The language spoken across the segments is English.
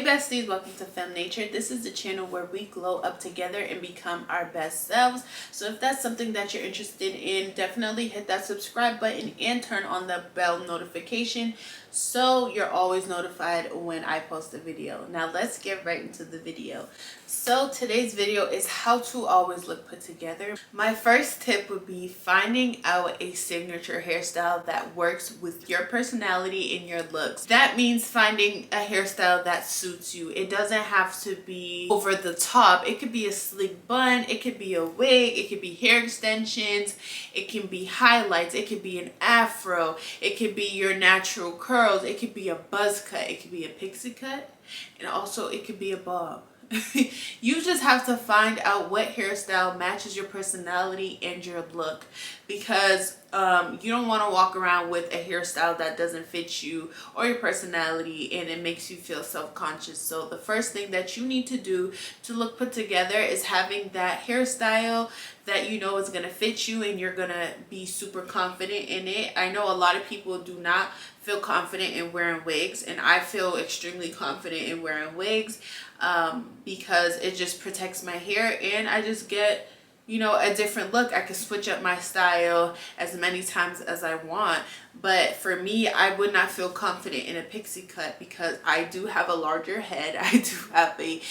besties, welcome to Femme Nature. This is the channel where we glow up together and become our best selves. So if that's something that you're interested in, definitely hit that subscribe button and turn on the bell notification so you're always notified when I post a video. Now let's get right into the video. So today's video is how to always look put together. My first tip would be finding out a signature hairstyle that works with your personality and your looks. That means finding a hairstyle that suits you. It doesn't have to be over the top. It could be a sleek bun, it could be a wig, it could be hair extensions, it can be highlights, it could be an afro, it could be your natural curls, it could be a buzz cut, it could be a pixie cut, and also it could be a bob. You just have to find out what hairstyle matches your personality and your look, because you don't want to walk around with a hairstyle that doesn't fit you or your personality and it makes you feel self-conscious. So the first thing that you need to do to look put together is having that hairstyle that you know is going to fit you and you're going to be super confident in it. I know a lot of people do not feel confident in wearing wigs, and I feel extremely confident in wearing wigs because it just protects my hair and I just get, you know, a different look. I can switch up my style as many times as I want. But for me, I would not feel confident in a pixie cut because I do have a larger head. I do have a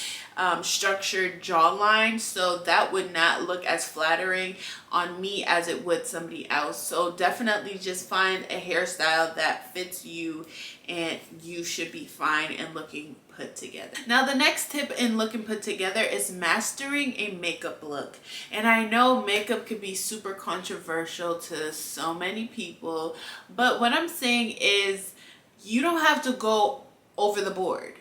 structured jawline, so that would not look as flattering on me as it would somebody else. So definitely just find a hairstyle that fits you and you should be fine and looking put together. Now the next tip in looking put together is mastering a makeup look. And I know makeup could be super controversial to so many people, but what I'm saying is you don't have to go over the board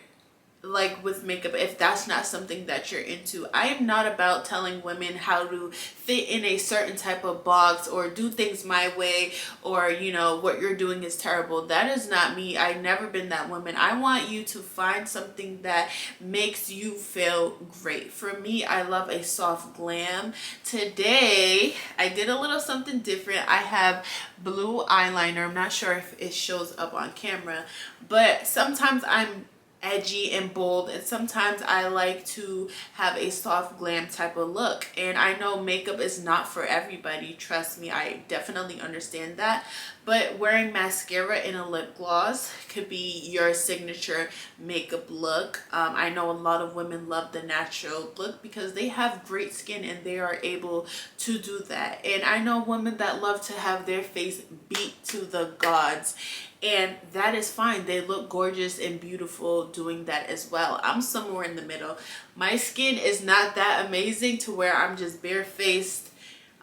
like with makeup if that's not something that you're into. I am not about telling women how to fit in a certain type of box or do things my way, or you know, what you're doing is terrible. That is not me. I've never been that woman. I want you to find something that makes you feel great. For me, I love a soft glam. Today I did a little something different. I have blue eyeliner. I'm not sure if it shows up on camera, but sometimes I'm edgy and bold, and sometimes I like to have a soft glam type of look. And I know makeup is not for everybody, trust me, I definitely understand that, but wearing mascara and a lip gloss could be your signature makeup look. I know a lot of women love the natural look because they have great skin and they are able to do that. And I know women that love to have their face beat to the gods, and that is fine. They look gorgeous and beautiful doing that as well. I'm somewhere in the middle. My skin is not that amazing to where I'm just barefaced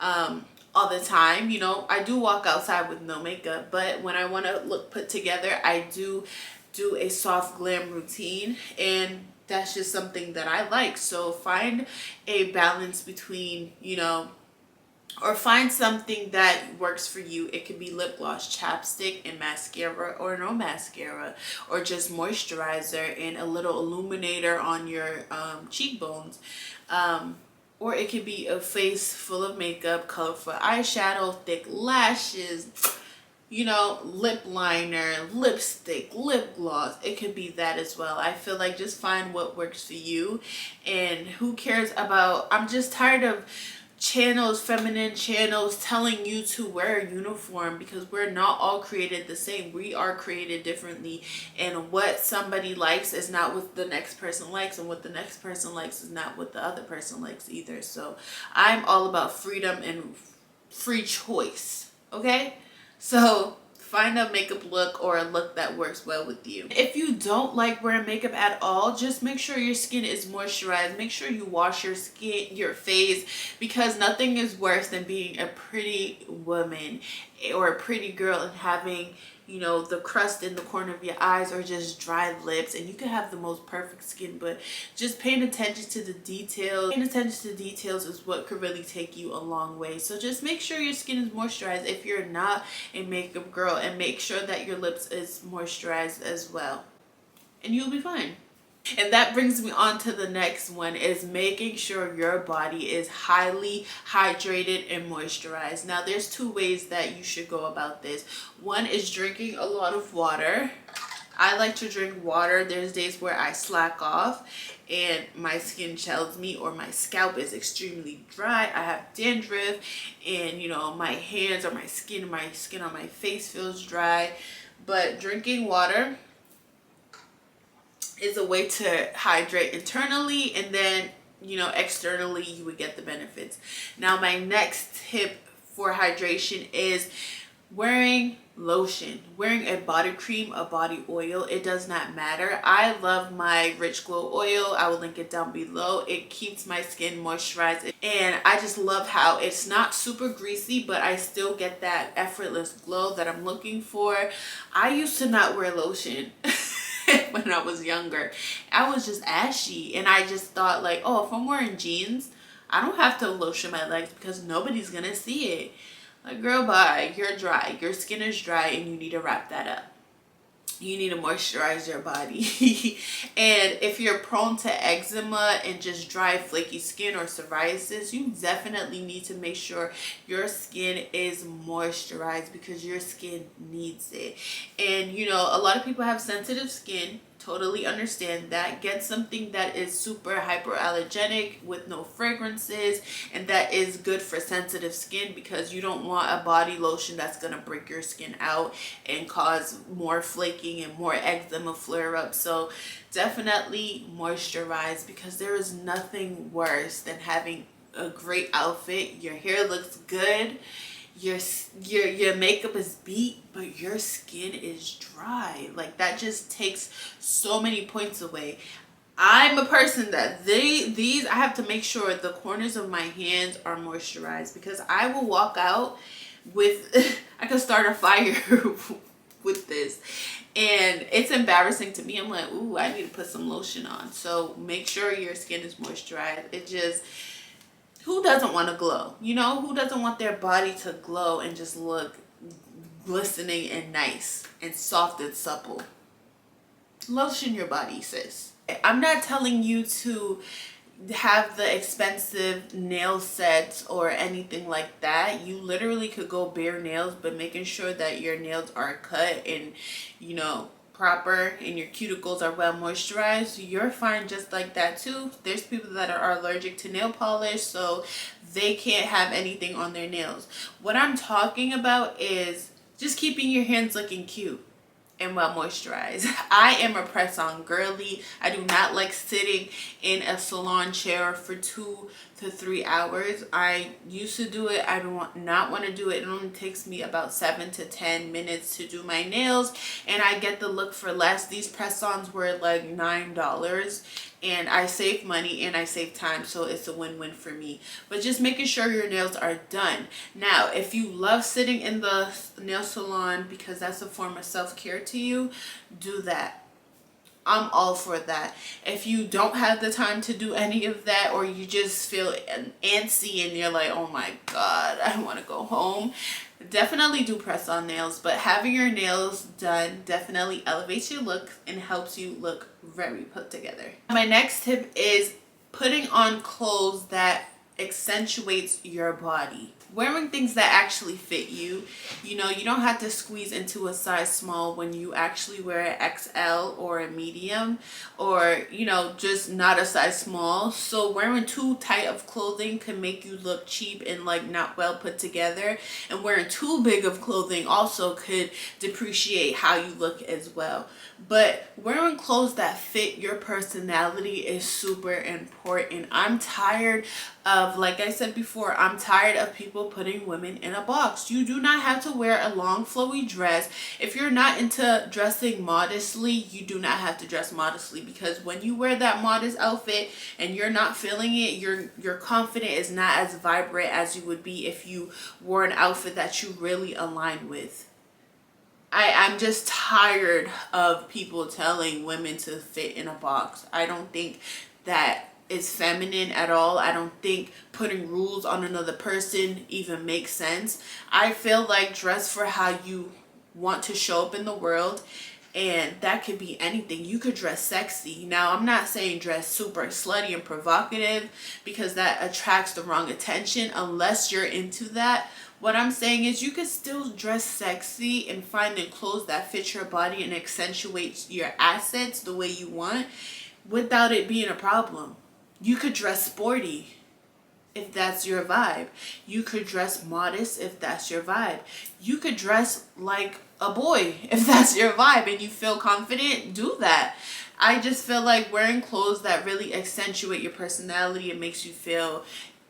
all the time. You know, I do walk outside with no makeup, but when I want to look put together, I do a soft glam routine, and that's just something that I like. So find a balance between, you know, or find something that works for you. It could be lip gloss, chapstick, and mascara, or no mascara, or just moisturizer and a little illuminator on your cheekbones. Or it could be a face full of makeup, colorful eyeshadow, thick lashes, you know, lip liner, lipstick, lip gloss. It could be that as well. I feel like just find what works for you, and who cares about, I'm just tired of channels, feminine channels, telling you to wear a uniform, because we're not all created the same. We are created differently, and what somebody likes is not what the next person likes, and what the next person likes is not what the other person likes either. So I'm all about freedom and free choice, okay? So find a makeup look or a look that works well with you. If you don't like wearing makeup at all, just make sure your skin is moisturized. Make sure you wash your skin, your face, because nothing is worse than being a pretty woman or a pretty girl and having, you know, the crust in the corner of your eyes or just dry lips. And you can have the most perfect skin, but just paying attention to the details. Paying attention to details is what could really take you a long way. So just make sure your skin is moisturized if you're not a makeup girl, and make sure that your lips is moisturized as well, and you'll be fine. And that brings me on to the next one, is making sure your body is highly hydrated and moisturized. Now there's two ways that you should go about this. One is drinking a lot of water. I like to drink water. There's days where I slack off and my skin tells me, or my scalp is extremely dry. I have dandruff, and you know, my hands or my skin on my face feels dry. But drinking water is a way to hydrate internally, and then, you know, externally you would get the benefits. Now my next tip for hydration is wearing lotion, wearing a body cream, a body oil. It does not matter. I love my Rich Glow oil. I will link it down below. It keeps my skin moisturized, and I just love how it's not super greasy, but I still get that effortless glow that I'm looking for. I used to not wear lotion when I was younger. I was just ashy, and I just thought like, oh, if I'm wearing jeans, I don't have to lotion my legs because nobody's gonna see it. Like, girl, bye. You're dry. Your skin is dry, and you need to wrap that up. You need to moisturize your body. And if you're prone to eczema and just dry, flaky skin or psoriasis, you definitely need to make sure your skin is moisturized, because your skin needs it. And you know, a lot of people have sensitive skin. Totally understand that. Get something that is super hyperallergenic with no fragrances, and that is good for sensitive skin, because you don't want a body lotion that's gonna break your skin out and cause more flaking and more eczema flare up. So definitely moisturize, because there is nothing worse than having a great outfit, your hair looks good, your makeup is beat, but your skin is dry. Like, that just takes so many points away. I'm a person that these I have to make sure the corners of my hands are moisturized, because I will walk out with I could start a fire with this, and it's embarrassing to me. I'm like, ooh, I need to put some lotion on. So make sure your skin is moisturized. It just, who doesn't want to glow? You know, who doesn't want their body to glow and just look glistening and nice and soft and supple? Lotion your body, sis. I'm not telling you to have the expensive nail sets or anything like that. You literally could go bare nails, but making sure that your nails are cut and, you know, proper, and your cuticles are well moisturized, you're fine just like that too. There's people that are allergic to nail polish, so they can't have anything on their nails. What I'm talking about is just keeping your hands looking cute and well moisturized. I am a press-on girly. I do not like sitting in a salon chair for 2 to 3 hours. I used to do it. I do not want to do it. It only takes me about 7 to 10 minutes to do my nails, and I get the look for less. These press-ons were like $9, and I save money and I save time, so it's a win-win for me. But just making sure your nails are done. Now, if you love sitting in the nail salon because that's a form of self-care to you, do that. I'm all for that. If you don't have the time to do any of that, or you just feel antsy and you're like, oh my god, I want to go home, definitely do press on nails. But having your nails done definitely elevates your look and helps you look very put together. My next tip is putting on clothes that accentuates your body. Wearing things that actually fit you. You know, you don't have to squeeze into a size small when you actually wear an XL or a medium, or, you know, just not a size small. So wearing too tight of clothing can make you look cheap and like not well put together, and wearing too big of clothing also could depreciate how you look as well. But wearing clothes that fit your personality is super important. I'm tired of, like I said before, I'm tired of people putting women in a box. You do not have to wear a long flowy dress. If you're not into dressing modestly, you do not have to dress modestly, because when you wear that modest outfit and you're not feeling it, your confidence is not as vibrant as you would be if you wore an outfit that you really align with. I'm just tired of people telling women to fit in a box. I don't think that is feminine at all. I don't think putting rules on another person even makes sense. I feel like dress for how you want to show up in the world, and that could be anything. You could dress sexy. Now, I'm not saying dress super slutty and provocative, because that attracts the wrong attention unless you're into that. What I'm saying is you could still dress sexy and find the clothes that fit your body and accentuate your assets the way you want without it being a problem. You could dress sporty if that's your vibe. You could dress modest if that's your vibe. You could dress like a boy if that's your vibe and you feel confident, do that. I just feel like wearing clothes that really accentuate your personality and makes you feel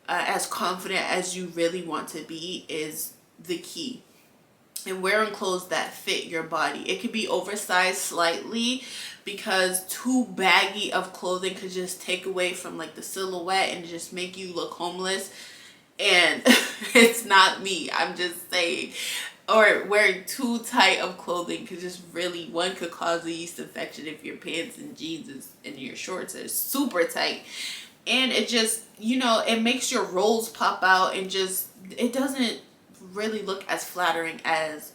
as confident as you really want to be is the key. And wearing clothes that fit your body. It could be oversized slightly because too baggy of clothing could just take away from like the silhouette and just make you look homeless. And it's not me, I'm just saying. Or wearing too tight of clothing could just really, one could cause a yeast infection if your pants and jeans and your shorts are super tight. And it just, it makes your rolls pop out and just, it doesn't really look as flattering as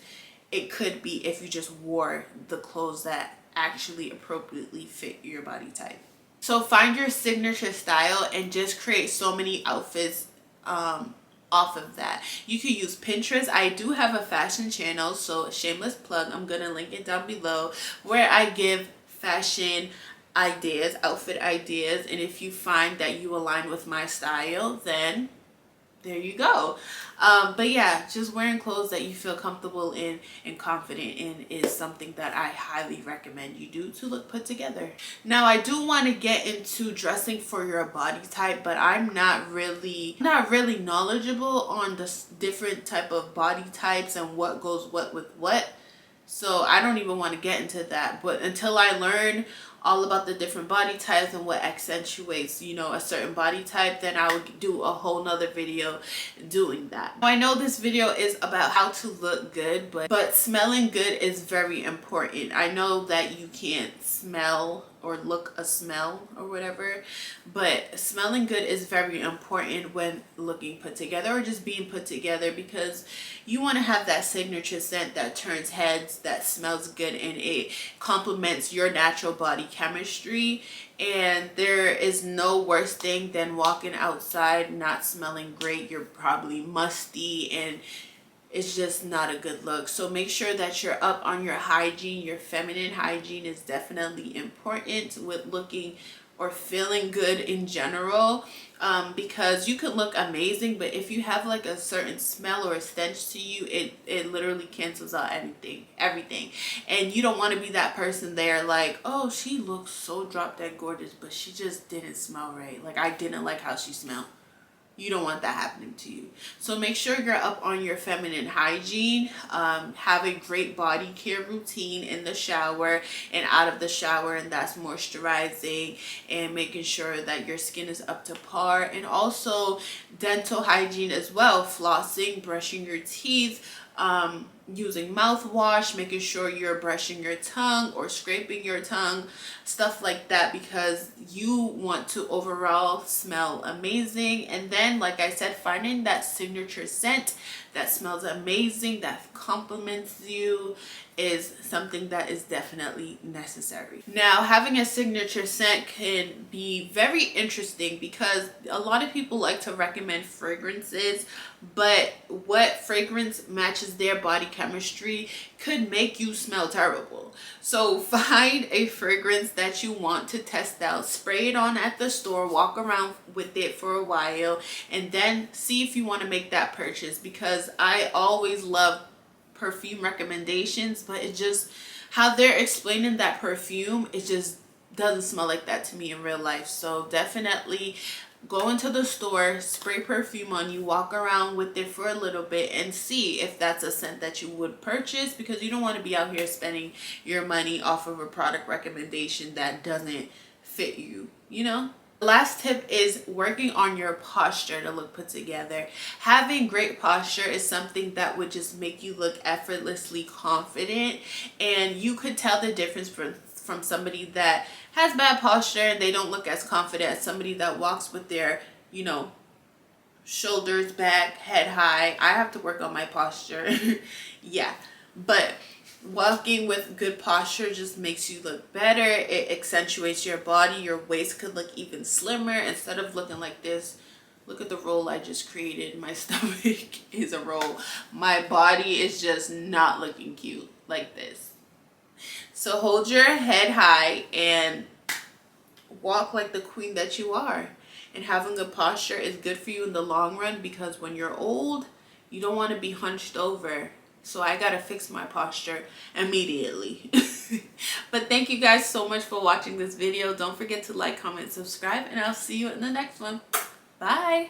it could be if you just wore the clothes that actually appropriately fit your body type. So find your signature style and just create so many outfits off of that. You could use Pinterest. I do have a fashion channel, so shameless plug, I'm gonna link it down below, where I give fashion ideas, outfit ideas, and if you find that you align with my style, then there you go. But yeah, just wearing clothes that you feel comfortable in and confident in is something that I highly recommend you do to look put together. Now, I do want to get into dressing for your body type, but I'm not really knowledgeable on the different type of body types and what goes what with what. So I don't even want to get into that. But until I learn all about the different body types and what accentuates, a certain body type, then I would do a whole nother video doing that. I know this video is about how to look good, but smelling good is very important. I know that you can't smell or look a smell or whatever, but smelling good is very important when looking put together or just being put together, because you want to have that signature scent that turns heads, that smells good, and it complements your natural body chemistry. And there is no worse thing than walking outside not smelling great. You're probably musty and it's just not a good look. So make sure that you're up on your hygiene. Your feminine hygiene is definitely important with looking or feeling good in general, because you can look amazing, but if you have like a certain smell or a stench to you, it literally cancels out everything. And you don't want to be that person there like, oh, she looks so drop dead gorgeous, but she just didn't smell right. Like, I didn't like how she smelled. You don't want that happening to you. So make sure you're up on your feminine hygiene. Have a great body care routine in the shower and out of the shower, and that's moisturizing and making sure that your skin is up to par. And also dental hygiene as well, flossing, brushing your teeth, using mouthwash, making sure you're brushing your tongue or scraping your tongue, stuff like that, because you want to overall smell amazing. And then, like I said, finding that signature scent that smells amazing, that compliments you, is something that is definitely necessary. Now, having a signature scent can be very interesting because a lot of people like to recommend fragrances, but what fragrance matches their body chemistry could make you smell terrible. So find a fragrance that you want to test out, spray it on at the store, walk around with it for a while, and then see if you want to make that purchase, because I always love perfume recommendations, but it just, how they're explaining that perfume, it just doesn't smell like that to me in real life. So definitely go into the store, spray perfume on you, walk around with it for a little bit and see if that's a scent that you would purchase, because you don't want to be out here spending your money off of a product recommendation that doesn't fit you, The last tip is working on your posture to look put together. Having great posture is something that would just make you look effortlessly confident, and you could tell the difference from somebody that has bad posture and they don't look as confident as somebody that walks with their, shoulders back, head high. I have to work on my posture. Yeah, but walking with good posture just makes you look better. It accentuates your body. Your waist could look even slimmer instead of looking like this Look at the roll I just created. My stomach is a roll. My body is just not looking cute like this. So hold your head high and walk like the queen that you are. And having a posture is good for you in the long run, because when you're old, you don't want to be hunched over. So I gotta fix my posture immediately. But thank you guys so much for watching this video. Don't forget to like, comment, subscribe, and I'll see you in the next one. Bye.